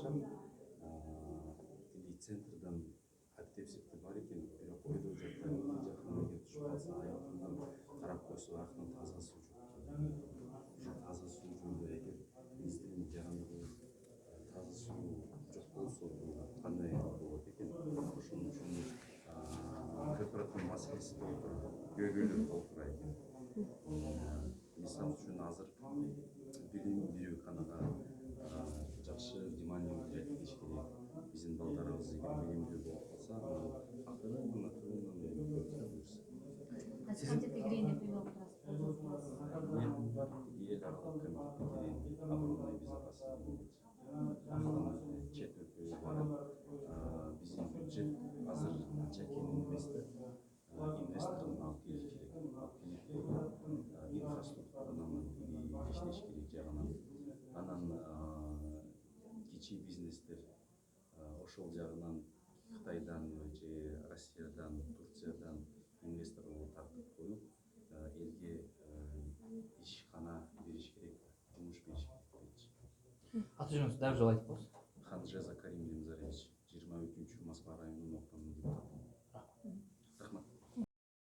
барсам тиги центрдан активсекте бар экен, бирок ойдо жакта жакын эгер түшүп калса аягынан карап койсо аяктан таза суу жок экен. Ошо таза суу жөнүндө эгер биздин жарандыгы таза суу жок болсо кандай болот экен? Ошону көпүрөттүн маселеси көйгөйлүү болуп турат экен. Мисалы үчүн азыр билим берүүканага жакшы внимание уделять этиш керек. Биздин балдарыбыз эгер билимдүү болуп калса, акырын гана буюрса. Значит, комитетке кирейин деп уйлап турасыз. Мен бар эл аралык комитетке кирейин, оборонной безопасность. Чет өлкөгө барып, биздин бюджет азыр анча кең эмес да. Инвестордун алып келиш керек. Инфраструктуранан иштеш керек жагынан. Анан кичи бизнестер ошол жагынан Кытайдан же Россиядан, Турциядан инвесторлорду тартып коюп, элге ишкана бериш керек, жумуш бериш керек. Аты жөнүңүздү дагы жолу айтып коесуз. Ханжеза Карим Римзаревич, 23 Москва району.